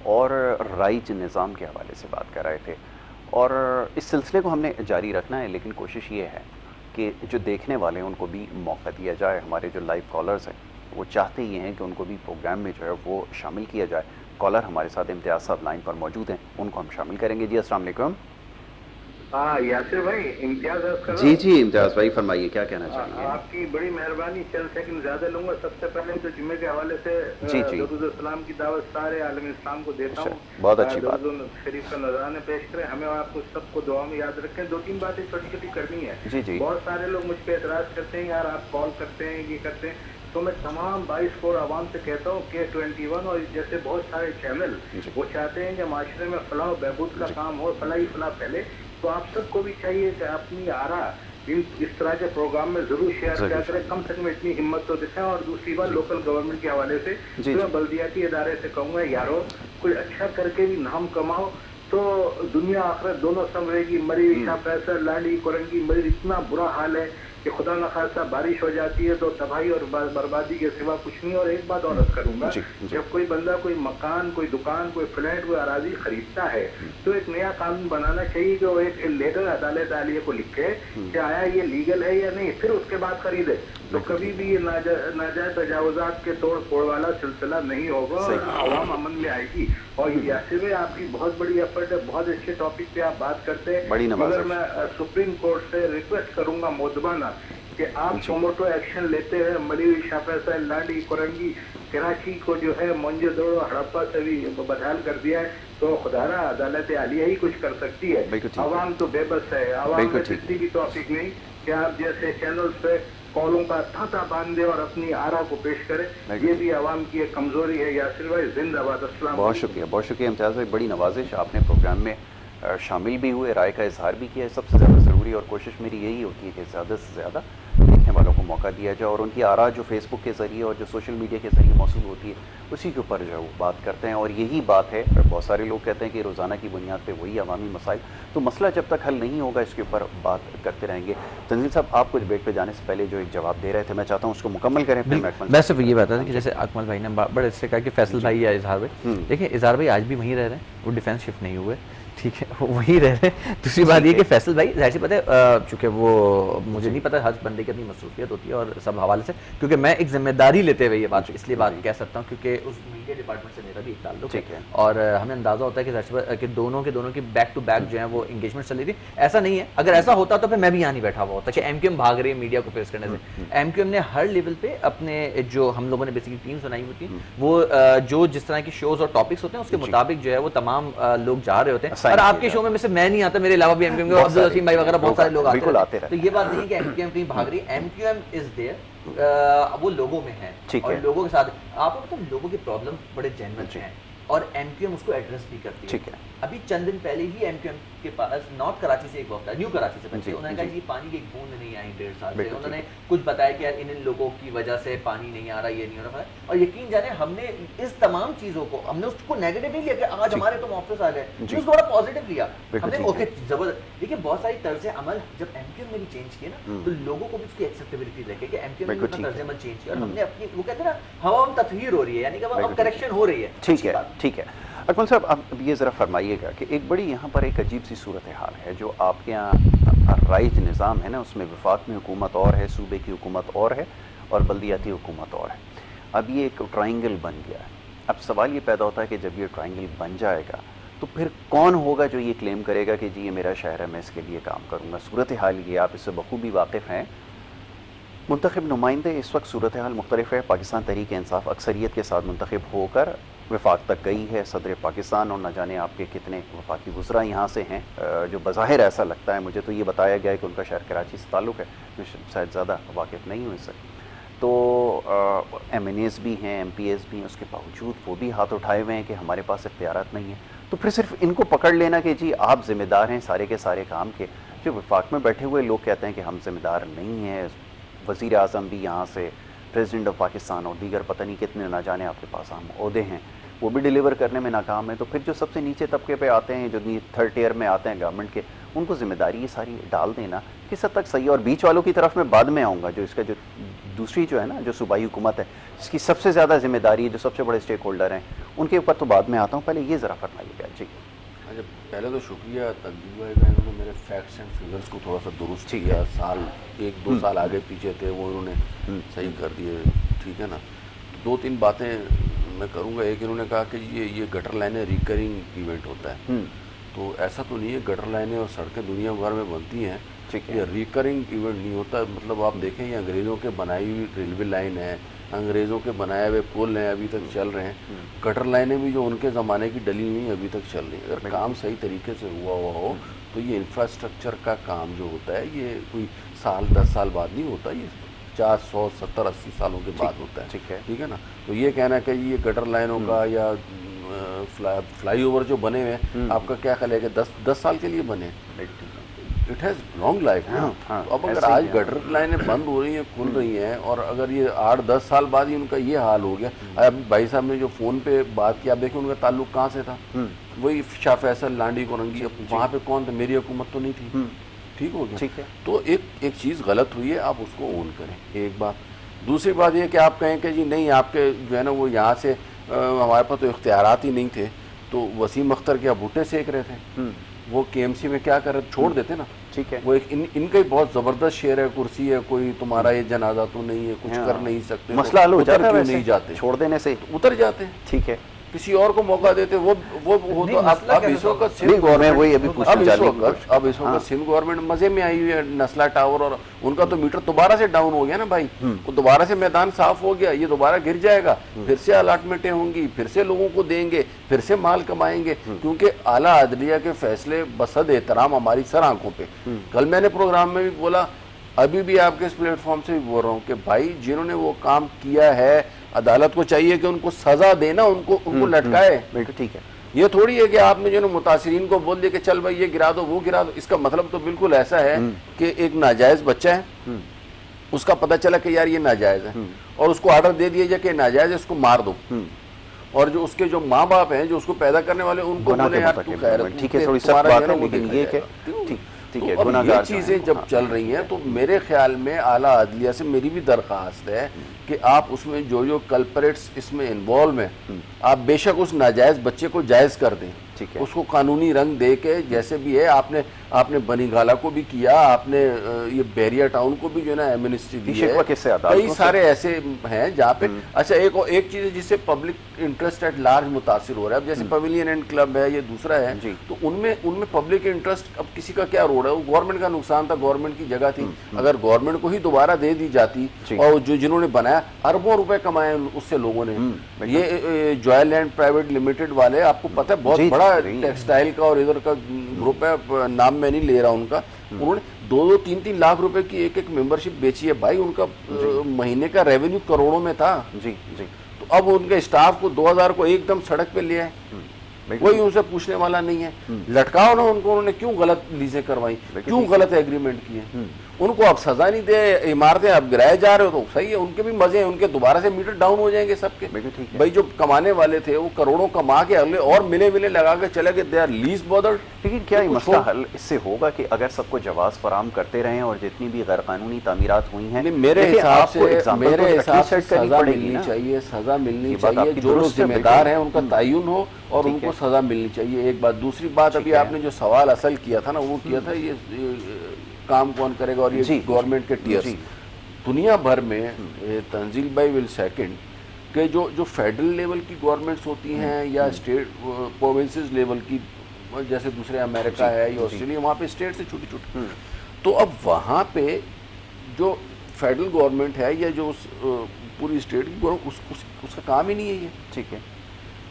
और राइज निज़ाम के हवाले से बात कर रहे थे। और इस सिलसिले को हमने जारी रखना है, लेकिन कोशिश ये है कि जो देखने वाले हैं उनको भी मौका दिया जाए। हमारे जो लाइव कॉलर्स हैं वो चाहते ये हैं कि उनको भी प्रोग्राम में जो है वो शामिल किया जाए। कॉलर हमारे साथ इम्तियाज़ साहब लाइन पर मौजूद हैं, उनको हम शामिल करेंगे। जी अस्सलाम वालेकुम।
यासिर भाई, इम्तियाज
जी इम्तियाज भाई फरमाइए, क्या कहना चाहिए?
आपकी बड़ी मेहरबानी, चंद सेकंड ज्यादा लूंगा। सबसे पहले तो जुम्मे के हवाले से दरूद सलाम की दावत सारे आलम इस्लाम को देता हूँ।
बहुत अच्छी बात।
शरीफ का नजराना पेश करें, हमें आपको सबको दुआ में याद रखें। 2-3 बातें छोटी छोटी करनी है। जी। बहुत सारे लोग मुझ पर एतराज करते हैं, यार आप कॉल करते हैं, ये करते हैं, तो मैं तमाम 22 करोड़ आवाम से कहता हूँ कि 21 और जैसे बहुत सारे चैनल वो चाहते हैं कि माशरे में फलाह बहबूद का काम हो, फलाह ही फलाह फैले। तो आप सबको भी चाहिए कि अपनी आरा इस तरह के प्रोग्राम में जरूर शेयर किया करें, कम से कम इतनी हिम्मत तो दिखाएं। और दूसरी बात लोकल गवर्नमेंट के हवाले से तो मैं बल्दियाती इदारे से कहूँगा, यारो कोई अच्छा करके भी नाम कमाओ तो दुनिया आखिरत दोनों संभलेगी। मरी शाह पैसा लाड़ी कुरंगी मरी, इतना बुरा हाल है कि खुदा न खासा बारिश हो जाती है तो तबाही और बर्बादी के सिवा कुछ नहीं। और एक बात और अर्ज करूंगा, जब कोई बंदा कोई मकान, कोई दुकान, कोई फ्लैट, कोई अराजी खरीदता है तो एक नया कानून बनाना चाहिए कि वो एक लीगल अदालत आलिया को लिखे कि आया ये लीगल है या नहीं, फिर उसके बाद खरीदे। तो कभी भी ये नाजायज तजावुजात के तोड़ फोड़ वाला सिलसिला नहीं होगा और आवाम अमन में आएगी। और यासिर आपकी बहुत बड़ी एफर्ट है, बहुत अच्छे टॉपिक पे आप बात करते हैं। मगर मैं सुप्रीम कोर्ट से रिक्वेस्ट करूंगा मोदबाना कि आप टोमोटो एक्शन लेते हैं। मरी शाफैसा लाडी कुरंगी कराची को जो है मोंजेदोड़ो हड़प्पा से भी बदहाल कर दिया है, तो खुदारा अदालत आलिया ही कुछ कर सकती है। आवाम तो बेबस है, आवाम में जितनी भी तौफीक नहीं। कि आप जैसे चैनल पे कॉलों का थाता बांध दे और अपनी आरा को पेश करें। ये भी आवाम की एक कमजोरी है। यासिर भाई जिंदाबाद। अस्सलाम। बहुत
शुक्रिया इम्तियाज़ भाई, बड़ी नवाजिश, आपने प्रोग्राम में शामिल भी हुए, राय का इजहार भी किया है, सबसे ज़्यादा ज़रूरी। और कोशिश मेरी यही होती है कि ज़्यादा से ज़्यादा देखने वालों को मौका दिया जाए और उनकी आरा जो फेसबुक के ज़रिए और जो सोशल मीडिया के ज़रिए मौसूल होती है उसी के ऊपर जो है वो बात करते हैं। और यही बात है, बहुत सारे लोग कहते हैं कि रोज़ाना की बुनियाद पर वही अवामी मसाइल, तो मसला जब तक हल नहीं होगा इसके ऊपर बात करते रहेंगे। तंजील साहब, आप कुछ ब्रेक पे जाने से पहले जो एक जवाब दे रहे थे, मैं चाहता हूँ उसको मुकम्मल करें।
मैं सिर्फ ये बता दें कि जैसे अकमल भाई ने बड़े इससे कहा कि फैसल भाई या इजहार भाई, देखिए इजहार भाई आज भी वहीं रह रहे हैं, वो डिफेंस शिफ्ट नहीं हुए, ठीक है, वो वहीं रह रहे हैं। दूसरी बात ये कि फैसल भाई जाहिर सी पता है, चूँकि वो मुझे नहीं पता हर बंदे की अपनी मसरूफियत होती है और सब हवाले से, क्योंकि मैं एक जिम्मेदारी लेते हुए ये बात इसलिए बात कह सकता हूँ क्योंकि उस मीडिया डिपार्टमेंट से मेरा भी एक ताल्लुक है और हमें अंदाजा होता है कि दोनों की बैक टू बैक जो है वो इंगेजमेंट चली थी। ऐसा नहीं है, अगर ऐसा होता तो फिर मैं भी यहाँ नहीं बैठा हुआ होता कि एमक्यूएम भाग रही है मीडिया को फेस करने से। एमक्यूएम ने हर लेवल पे अपने जो हम लोगों ने बेसिकली टीम बनाई हुई थी, वो जो जिस तरह की शोज और टॉपिक्स होते हैं उसके मुताबिक जो है वो तमाम लोग जा रहे होते हैं। और आपके शो में मैं नहीं आता, मेरे अलावा भी एमक्यूएम के अब्दुल हसीम भाई वगैरह बहुत सारे लोग आते हैं। तो ये बात नहीं है कि एमक्यूएम कहीं भाग रही है, एमक्यूएम इज देयर, वो लोगों में है और लोगों के साथ आपको पता है लोगों के प्रॉब्लम बड़े जेन्युइन हैं और एमक्यूएम उसको एड्रेस भी करती है। ठीक है, अभी चंद दिन पहले ही एमक्यूएम के पास नॉर्थ कराची से एक वक्त आया, न्यू कराची से बच्चे, उन्होंने कहा जी पानी की एक बूंद नहीं आई 1.5 साल से। उन्होंने कुछ बताया कि यार इन लोगों की वजह से पानी नहीं आ रहा, ये नहीं हो रहा। और यकीन जाने हमने इस तमाम चीज़ों को, हमने उसको नेगेटिव नहीं लिया कि आज हमारे तुम ऑफिस आ गए, उसको बड़ा पॉजिटिव लिया हमने। ओके जबरदस्त। देखिए बहुत सारी तर्ज अमल जब एमक्यूएम ने भी चेंज किए ना तो लोगों को भी उसकी एक्सेप्टेबिलिटी लगे कि एमक्यूएम ने अपना तर्ज अमल चेंज किया और हमने अपनी, वो कहते हैं ना, हवा में ततहीर हो रही है, यानी कि अब करेक्शन हो रही है।
ठीक है अकमल साहब, अब ये ज़रा फरमाइएगा कि एक बड़ी यहाँ पर एक अजीब सी सूरत हाल है जो आपके यहाँ राइज निज़ाम है ना, उसमें वफाक में हुकूमत और है, सूबे की हुकूमत और है और बल्दियाती हुकूमत और है। अब ये एक ट्रायंगल बन गया है। अब सवाल ये पैदा होता है कि जब ये ट्रायंगल बन जाएगा तो फिर कौन होगा जो ये क्लेम करेगा कि जी ये मेरा शहर है, मैं इसके लिए काम करूँगा। सूरत हाल ये, आप इससे बखूबी वाकिफ़ हैं। मुंतखब नुमाइंदे इस वक्त सूरत हाल मुख्तलिफ है। पाकिस्तान तहरीक इंसाफ अक्सरियत के साथ मुंतखब होकर वफाक तक गई है। सदर पाकिस्तान और न जाने आपके कितने वफाकी वज़रा यहाँ से हैं, जो बज़ाहिर ऐसा लगता है मुझे तो ये बताया गया है कि उनका शहर कराची से ताल्लुक़ है, मैं शायद ज़्यादा वाकिफ़ नहीं हूँ इससे। तो MNAs भी हैं, MPAs भी हैं, उसके बावजूद वो भी हाथ उठाए हुए हैं कि हमारे पास इख्तियारात नहीं है। तो फिर सिर्फ इनको पकड़ लेना कि जी आप ज़िम्मेदार हैं सारे के सारे काम के। जो वफाक में बैठे हुए लोग कहते हैं कि हम ज़िम्मेदार नहीं हैं, वज़ीर आज़म भी यहाँ से, प्रेसिडेंट ऑफ पाकिस्तान और दीगर पता नहीं कितने ना जाने आपके पास हम ओहदे हैं, वो भी डिलीवर करने में नाकाम है। तो फिर जो सबसे नीचे तबके पे आते हैं, जो 3rd टियर में आते हैं गवर्नमेंट के, उनको जिम्मेदारी ये सारी डाल देना किस हद तक सही है। और बीच वालों की तरफ मैं बाद में आऊँगा, जो इसका जो दूसरी जो है ना, जो सूबाई हुकूमत है, जिसकी सबसे ज़्यादा जिम्मेदारी है, जो सबसे बड़े स्टेक होल्डर हैं, उनके ऊपर तो बाद में आता हूँ। पहले ये ज़रा फरमाइएगा जी।
अच्छा, पहले तो शुक्रिया तंजील भाई का, इन्होंने मेरे फैक्ट्स एंड फिगर्स को थोड़ा सा दुरुस्त किया। साल 1-2 साल आगे पीछे थे वो इन्होंने सही कर दिए, ठीक है ना। 2-3 बातें मैं करूँगा। एक, इन्होंने कहा कि ये गटर लाइनें रिकरिंग इवेंट होता है, तो ऐसा तो नहीं है। गटर लाइनें और सड़कें दुनिया भर में बनती हैं, ये रिकरिंग इवेंट नहीं होता। मतलब आप देखें ये अंग्रेज़ों के बनाई हुई रेलवे लाइन है, अंग्रेज़ों के बनाए हुए पुल हैं, अभी तक चल रहे हैं। गटर लाइनें भी जो उनके ज़माने की डली हुई अभी तक चल रही है। अगर काम सही तरीके से हुआ हो तो ये इंफ्रास्ट्रक्चर का काम जो होता है ये कोई साल 10 साल बाद नहीं होता, ये 50, 100, 70, 80 सालों के बाद होता है। ठीक है ना। तो ये कहना कि ये गटर लाइनों का या फ्लाईओवर जो बने हुए हैं, आपका क्या ख्याल है कि 10 साल के लिए बने? इट हैज़ लॉन्ग लाइफ ना। तो अब अगर आज गटर लाइनें बंद हो रही हैं, खुल रही हैं, और अगर ये 8-10 साल बाद ही उनका ये हाल हो गया। अब भाई साहब ने जो फ़ोन पे बात की, आप देखें उनका ताल्लुक कहाँ से था, वही शाह फैसल, लांडी कोरंगी, वहाँ पे कौन था? मेरी हुकूमत तो नहीं थी। ठीक हो गया। ठीक है। तो एक चीज़ गलत हुई है, आप उसको ओन करें, एक बात। दूसरी बात ये कि आप कहें कि जी नहीं आपके जो है ना वो यहाँ से हमारे पास तो इख्तियारात ही नहीं थे, तो वसीम अख्तर क्या भुट्टे सेक रहे थे, वो KMC में क्या कर रहे थे, छोड़ देते ना। ठीक है। वो एक इनका ही बहुत ज़बरदस्त शेर है, कुर्सी है, कोई तुम्हारा ये जनाजा तो नहीं है, कुछ कर नहीं सकते,
मसला हल हो जाता है,
नहीं जाते,
छोड़ देने से
उतर जाते हैं। ठीक है, किसी और को मौका देते, वो तो अब इस वक्त सिंध गवर्नमेंट मजे में आई हुई है, नस्ला टावर, और उनका तो मीटर दोबारा से डाउन हो गया ना भाई, वो दोबारा से मैदान साफ हो गया, ये दोबारा गिर जाएगा, फिर से अलाटमेंटें होंगी, फिर से लोगों को देंगे, फिर से माल कमाएंगे, क्योंकि आला अदलिया के फैसले बसद एहतराम हमारी सर आंखों पे। कल मैंने प्रोग्राम में भी बोला अभी भी आपके इस प्लेटफॉर्म से भी बोल रहा हूँ कि भाई जिन्होंने वो काम किया है, अदालत को चाहिए कि उनको सजा देना, उनको लटकाए।
बिल्कुल ठीक है।
ये थोड़ी है कि आपने जो मुतासिरीन को बोल दिया कि चल भाई ये गिरा दो वो गिरा दो। इसका मतलब तो बिल्कुल ऐसा है कि एक नाजायज बच्चा है, उसका पता चला कि यार ये नाजायज है, और उसको ऑर्डर दे दिया जाए कि नाजायज है, उसको मार दो, और जो उसके जो माँ बाप हैं, जो उसको पैदा करने वाले, उनको बोले यार तू खैर
ठीक है, थोड़ी सख्त बात है, लेकिन ये कि ठीक है,
ये चीजें जब चल रही हैं तो मेरे ख्याल में आला अदलिया से मेरी भी दरख्वास्त है कि आप उसमें जो कल्परेट्स इसमें इन्वॉल्व हैं, आप बेशक उस नाजायज बच्चे को जायज कर दें, ठीक है, उसको कानूनी रंग दे के, जैसे भी है। आपने बनीगाला को भी किया, आपने ये बैरिया टाउन को भी जो है ना एमनेस्टी दी है, कई सारे ऐसे हैं जहाँ पे। अच्छा, एक चीज है जिससे पब्लिक इंटरेस्ट एट लार्ज मुतासिर हो रहा है। अब जैसे पवेलियन एंड क्लब है, ये दूसरा है, तो उनमें पब्लिक इंटरेस्ट, अब किसी का क्या रोल है, वो गवर्नमेंट का नुकसान था, गवर्नमेंट की जगह थी। अगर गवर्नमेंट को ही दोबारा दे दी जाती, और जो जिन्होंने बनाया, अरबों रुपए कमाए उससे लोगों ने। ये जॉयलैंड प्राइवेट लिमिटेड वाले, आपको पता है बहुत बड़ा टेक्सटाइल का और इधर का ग्रुप है, नाम मैं नहीं ले रहा उनका, उन्होंने 2-2, 3-3 लाख रुपए की एक मेंबरशिप बेची है भाई। उनका महीने का रेवेन्यू करोड़ों में था। जी। तो अब उनके स्टाफ को 2000 को एकदम सड़क पे लिया है, कोई उनसे पूछने वाला नहीं है। लटकाओ ना उनको, उन्होंने क्यों गलत लीजें करवाई, क्यों गलत एग्रीमेंट किए, उनको अब सजा नहीं दे, इमारतें अब गिराए जा रहे हो तो सही है, उनके भी मजे हैं, उनके दोबारा से मीटर डाउन हो जाएंगे सबके। भाई जो कमाने वाले थे वो करोड़ों कमा के अगले और मिले लगा के चले गए, दे आर लीज बॉदर्ड।
लेकिन क्या ये मसला हल इससे होगा कि अगर सबको जवाब फराहम करते रहे और जितनी भी गैर कानूनी तामीरात हुई हैं,
मेरे हिसाब से सजा मिलनी चाहिए, सजा मिलनी चाहिए, जो लोग जिम्मेदार हैं उनका तयन हो और उनको सजा मिलनी चाहिए। एक बात, दूसरी बात, अभी आपने जो सवाल असल किया था ना, वो किया था ये काम कौन करेगा, और ये गवर्नमेंट के टीयर्स दुनिया भर में। तंजील भाई विल सेकंड के जो फेडरल लेवल की गवर्नमेंट्स होती हैं या स्टेट प्रोविंसेस लेवल की, जैसे दूसरे अमेरिका है या ऑस्ट्रेलिया, वहाँ पे स्टेट से छोटी, तो अब वहाँ पे जो फेडरल गवर्नमेंट है या जो पूरी स्टेट की उसका काम ही नहीं है ये, ठीक है,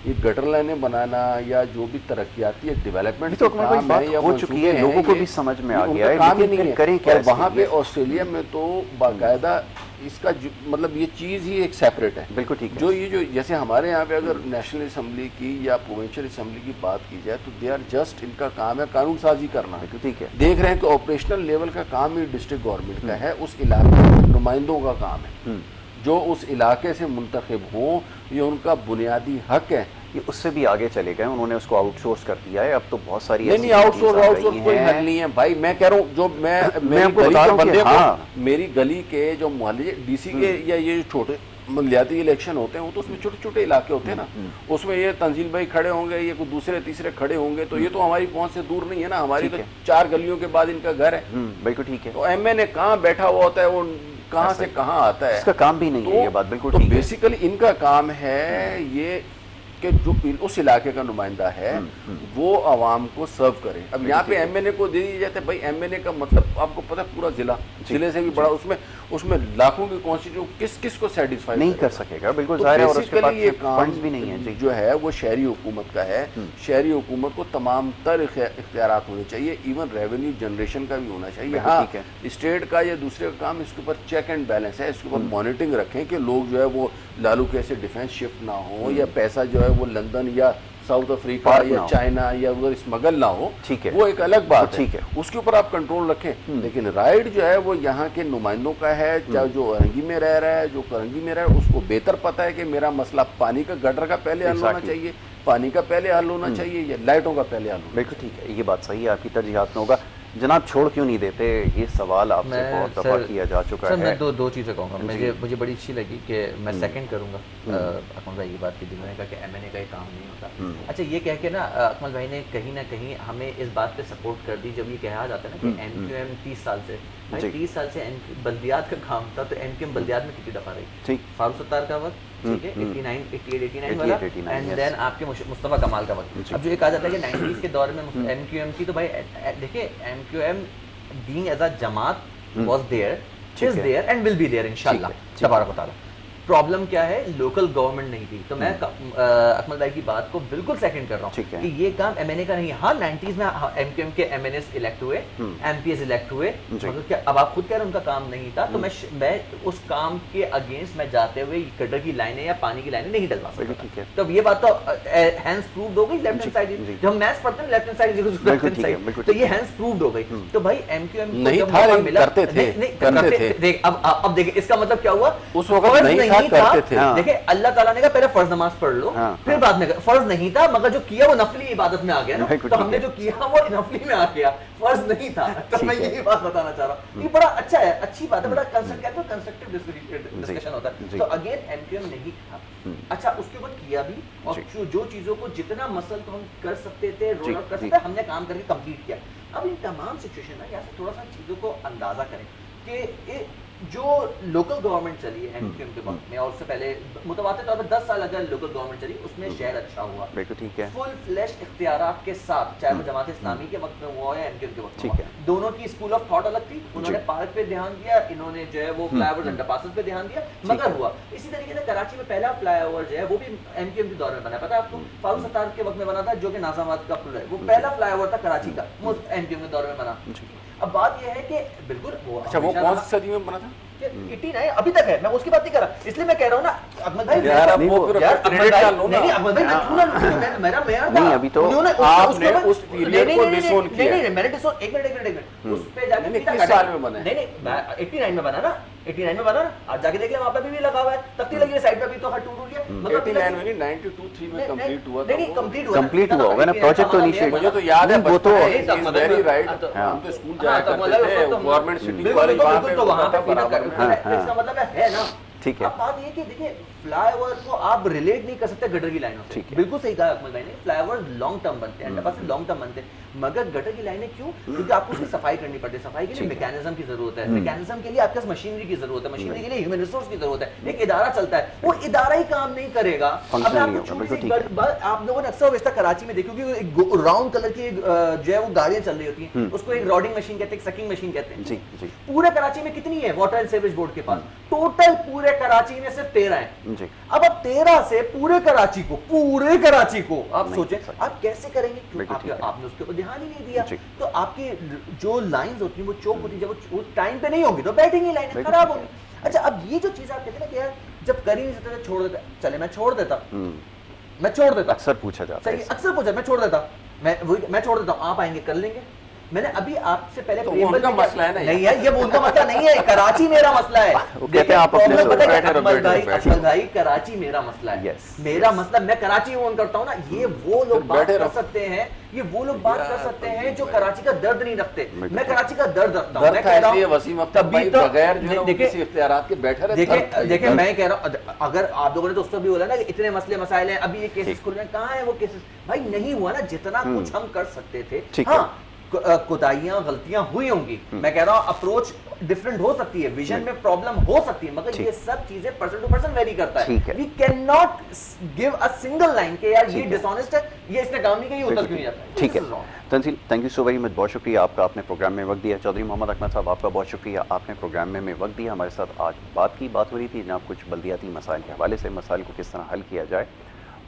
ये गटर लाइनें बनाना या जो भी तरक्याती डेवलपमेंट
तो काम है या हो चुकी है, लोगों को भी समझ में आ गया है,
काम ही नहीं है। करें क्या वहाँ पे ऑस्ट्रेलिया में तो बाकायदा इसका मतलब ये चीज़ ही एक सेपरेट है। बिल्कुल ठीक है। जो जैसे हमारे यहाँ पे अगर नेशनल असम्बली की या प्रोविंशियल असम्बली की बात की जाए तो दे आर जस्ट, इनका काम है कानून साजी करना। ठीक है, देख रहे हैं कि ऑपरेशनल लेवल का काम ही डिस्ट्रिक्ट गवर्नमेंट का है, उस इलाके के नुमाइंदों का काम है जो उस इलाके से मुंतखब हों, ये उनका बुनियादी हक है।
ये उससे भी आगे चले गए, उन्होंने उसको आउटसोर्स कर दिया है। अब तो बहुत सारी
नहीं आउटसोर्स कोई हल नहीं है भाई। मैं कह रहा हूँ जो मेरी गली के जो मोहल्ले डीसी के या ये छोटे मलियाती इलेक्शन होते हैं, वो तो उसमें छोटे छोटे इलाके होते हैं ना, उसमें ये तंजील भाई खड़े होंगे, ये कोई दूसरे तीसरे खड़े होंगे, तो ये तो हमारी पहुंच से दूर नहीं है ना, हमारी तो 4 गलियों के बाद इनका घर है।
बिल्कुल ठीक है।
तो एमएनए कहाँ बैठा हुआ होता है, वो कहाँ से कहाँ आता है,
इसका काम भी नहीं है ये बात। बिल्कुल ठीक है।
बेसिकली इनका काम है ये कि जो उस इलाके का नुमाइंदा है वो आवाम को सर्व करे। अब यहाँ पे एमएनए को दे दी जाते हैं भाई, एमएनए का मतलब आपको पता है पूरा जिले से भी बड़ा, उसमें लाखों की कॉन्स्टिट्यूशन किस को सेटिस्फाई नहीं कर सकेगा। बिल्कुल जाहिर है, और उसके पास फंड्स भी नहीं है जो है वो शहरी हुकूमत का है। शहरी हुकूमत को तमाम तर इख्तियारात होने चाहिए, इवन रेवेन्यू जनरेशन का भी होना चाहिए। हाँ, स्टेट का या दूसरे का काम, इसके ऊपर चेक एंड बैलेंस है, इसके ऊपर मॉनिटरिंग रखें कि लोग जो है वो लालू कैसे डिफेंस शिफ्ट ना हो, या पैसा जो है वो लंदन या साउथ अफ्रीका या चाइना या उधर स्मगल ना हो। ठीक है, वो एक अलग बात है। ठीक है, उसके ऊपर आप कंट्रोल रखें। लेकिन राइट जो है वो यहाँ के नुमाइंदों का है, चाहे जो अरंगी में रह रहा है, जो करंगी में रह रहा है, उसको बेहतर पता है कि मेरा मसला पानी का, गटर का पहले हल होना चाहिए, पानी का पहले हल होना चाहिए, या लाइटों का पहले हल होना। बिल्कुल ठीक है, ये बात सही है, आपकी तरजीहात में होगा। जनाब छोड़ क्यों नहीं देते, ये सवाल आपसे बहुत दफा किया जा चुका है।
मैं दो चीज़ें कहूँगा। मुझे बड़ी अच्छी लगी कि मैं सेकंड करूँगा अकमल भाई की बात की, जिन्होंने कहा कि एमएनए का ये काम नहीं होता। अच्छा, ये कह के ना अकमल भाई ने कहीं ना कहीं हमें इस बात पे सपोर्ट कर दी, जब ये कहा जाता है ना कि एमक्यूएम 30 साल से, 30 साल से बल्दियात का काम था, तो एमक्यूएम बल्दियात में कितनी दफ़ा रही? फारूक सत्तार का वक्त, ठीक है, 89 वाला, एंड देन आपके मुस्तफ़ा कमाल का वक्त। अब जो ये कहा जाता है कि 90s के दौर में एमक्यूएम की, तो भाई देखिए एमक्यूएम बीइंग एज अ जमात was there, is there and will be there इंशाल्लाह तबारक व तआला। प्रॉब्लम क्या है, लोकल गवर्नमेंट नहीं थी। तो मैं अकमल भाई की बात को बिल्कुल सेकंड कर रहा हूँ कि ये काम एमएनए का नहीं है। हाँ 90s में एमक्यूएम के एमएनएस इलेक्ट हुए, एमपीएस इलेक्ट हुए, मतलब क्या अब आप खुद कह रहे हैं उनका काम नहीं था, तो मैं उस काम के अगेंस्ट मैं जाते हुए गटर की लाइनें या पानी की लाइनें नहीं डलवा सकता। तो ये बात तो हैंस प्रूव्ड हो गई। लेफ्ट हैंड साइड जब हम मैथ्स पढ़ते हैं left hand side left hand side, तो ये हैंस प्रूव्ड हो गई। तो भाई एमक्यूएम
नहीं था, करते थे।
अब देखिए इसका मतलब क्या हुआ,
उस वक्त नहीं था, करते थे।
देखिए अल्लाह ताला ने कहा पहले फर्ज नमाज पढ़ लो, फिर बाद में फर्ज नहीं था, मगर जो किया वो नफली इबादत में आ गया ना, तो हमने जो किया वो नफली में आ गया, फर्ज नहीं था। तो मैं यही बात बताना चाह रहा हूँ। ये बड़ा अच्छा है, अच्छी बात है, बड़ा कंस्ट्रक्टिव डिस्कशन होता है। तो अगेन एमक्यूएम नहीं था, अच्छा उसके बाद किया भी, और जो चीजों को जितना मसल तो हम कर सकते थे, रोल आउट कर सकते थे, हमने काम करके कंप्लीट किया। अब इन तमाम सिचुएशन में यहाँ से थोड़ा सा चीजों को अंदाजा करें कि जो लोकल गवर्नमेंट चली है एमक्यूएम के वक्त में, और उससे पहले मुतवातिर तौर पर 10 साल अगर लोकल गवर्नमेंट चली, उसमें शहर अच्छा हुआ,
बिल्कुल ठीक है,
फुल फ्लैश इख्तियारात के साथ, चाहे वो जमात इस्लामी के वक्त में हुआ या एमक्यूएम के वक्त में हुआ, दोनों की स्कूल ऑफ थॉट अलग थी। उन्होंने पार्क पे ध्यान दिया, इन्होंने जो है वो फ्लाईओवर अंडरपासेस पे ध्यान दिया, मगर हुआ। इसी तरीके से कराची में पहला फ्लाईओवर जो है वो भी एमक्यूएम के दौर में बना, पता है आपको, फारूक सत्तार के वक्त में बना था, जो कि नाजामाबाद का पुल है, वो पहला फ्लाईओवर था कराची का, वो एमक्यूएम के दौर में बना। अब बात यह है कि बिल्कुल वो,
अच्छा वो कौन सी सदी में बना था?
89 अभी तक है, मैं उसकी बात नहीं कर रहा, इसलिए मैं कह रहा हूँ ना अहमद भाई,
यार अब वो फिर क्रेडिट डाल लो ना।
नहीं अहमद भाई, मेरा मेयर
नहीं अभी तो
आपने उस पीरियड को डिसोन किया।
नहीं मैंने डिसोन, एक मिनट उस पे जाके
किस साल में बना है?
नहीं 89 में बना ना, 89 में बना ना, आप जाके देख ले, वहां पे भी लगा हुआ है, तख्ती लगी है साइड पे भी, तो हर टूट गया, मतलब
89 में नहीं 92-3 में कंप्लीट हुआ था।
नहीं
कंप्लीट हुआ होगा ना, प्रोजेक्ट तो इनिशिएट,
मुझे तो याद है,
वो तो
वेरी राइट, हम तो स्कूल जाया करते थे, गवर्नमेंट सिटी कॉलेज वहां पे,
तो वहां पे इसका मतलब है ना।
ठीक है,
अब बात ये कि देखिए फ्लाईओवर को आप रिलेट नहीं कर सकते गटर की लाइनों से, बिल्कुल सही कहा अकमल भाई ने, फ्लाईओवर लॉन्ग टर्म बनते हैं, अंडरपास से लॉन्ग टर्म बनते हैं, मगर गटर की लाइनें क्यों? क्योंकि आपको उसकी सफाई करनी पड़ती है, सफाई के लिए मैकेनिज्म की जरूरत है, मैकेनिज्म के लिए आपके पास मशीनरी की जरूरत है, मशीनरी के लिए ह्यूमन रिसोर्स की जरूरत है, एक इदारा चलता है, वो इदारा ही काम नहीं करेगा। अब मैं आपको छोटी सी बात, आप लोगों ने अक्सर बेशतर कराची में देखोगे एक राउंड कलर की जो है वो गाड़ियां चल रही होती हैं, उसको एक रॉडिंग मशीन कहते हैं, सकिंग मशीन कहते हैं। जी पूरे कराची में कितनी है वाटर एंड सीवरेज बोर्ड के पास? टोटल पूरे कराची में सिर्फ 13 है। अब 13 से पूरे कराची को आप सोचें आप कैसे करेंगे, आपने उसके ऊपर ध्यान ही नहीं दिया। तो आपकी जो लाइंस होती हैं वो चौक होती है, जब वो टाइम पे नहीं होगी तो बैठेंगी, लाइनें खराब होगी। अच्छा अब ये जो चीज आप कहते हैं ना कि यार जब कर ही नहीं सकते छोड़ देता, चले मैं छोड़ देता,
अक्सर पूछा जाता है,
अक्सर पूछा, मैं छोड़ देता, मैं छोड़ देता हूँ, आप आएंगे कर लेंगे। मैंने अभी आपसे पहले
तो उनका मसला है ना,
नहीं है ये उनका मसला नहीं है, कराची मेरा मसला है।
कहते हैं आप अपने
अकमल भाई कराची मेरा मसला है, मेरा मसला, मैं कराची ओन करता हूँ ना, ये वो लोग बात कर सकते हैं, ये वो लोग बात कर सकते हैं जो कराची का दर्द नहीं रखते, मैं कराची का दर्द रखता हूँ। मैं कह रहा हूँ
वसीम अख्तर भाई बगैर जो है किसी इख्तियारात के बैठे रहते।
देखिए मैं कह रहा हूँ, अगर आप लोगों ने तो उस पर भी बोला ना कि इतने मसले मसाइल हैं, अभी ये केसेस खुल रहे हैं, कहाँ है वो केसेस? भाई नहीं हुआ ना, जितना कुछ हम कर सकते थे। हाँ कोताहियां गलतियां हुई होंगी, मैं कह रहा हूं अप्रोच डिफरेंट हो सकती है, विजन में प्रॉब्लम हो सकती है, मगर ये सब चीजें पर्सन टू पर्सन वेरी करता है। We can not give a single line के यार ये डिसऑनेस्ट है, ये इसने काम नहीं किया, ये उतर क्यों नहीं जाता है।
ठीक है Tanzeel, thank you so very much, बहुत शुक्रिया आपका, आपने प्रोग्राम में वक्त दिया। चौधरी मोहम्मद अकमल साहब आपका बहुत शुक्रिया, आपने प्रोग्राम में वक्त दिया, हमारे साथ आज बात हो रही थी जनाब कुछ बल्दियाती मसाइल के हवाले से, मसाइल को किस तरह हल किया जाए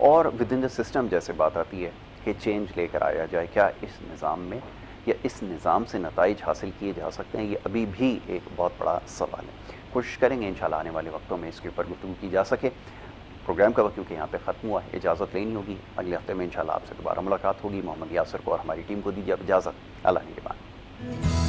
और विद इन द सिस्टम जैसे बात आती है कि चेंज लेकर आया जाए, क्या इस निज़ाम में या इस निज़ाम से नताइज हासिल किए जा सकते हैं, ये अभी भी एक बहुत बड़ा सवाल है। कोशिश करेंगे इंशाल्लाह आने वाले वक्तों में इसके ऊपर गुफ्तगू की जा सके। प्रोग्राम का वक्त क्योंकि यहाँ पे ख़त्म हुआ है, इजाज़त लेनी होगी, अगले हफ्ते में इंशाल्लाह आपसे दोबारा मुलाकात होगी। मोहम्मद यासर को और हमारी टीम को दीजिए अब इजाज़त, अल्लाह निगहबान।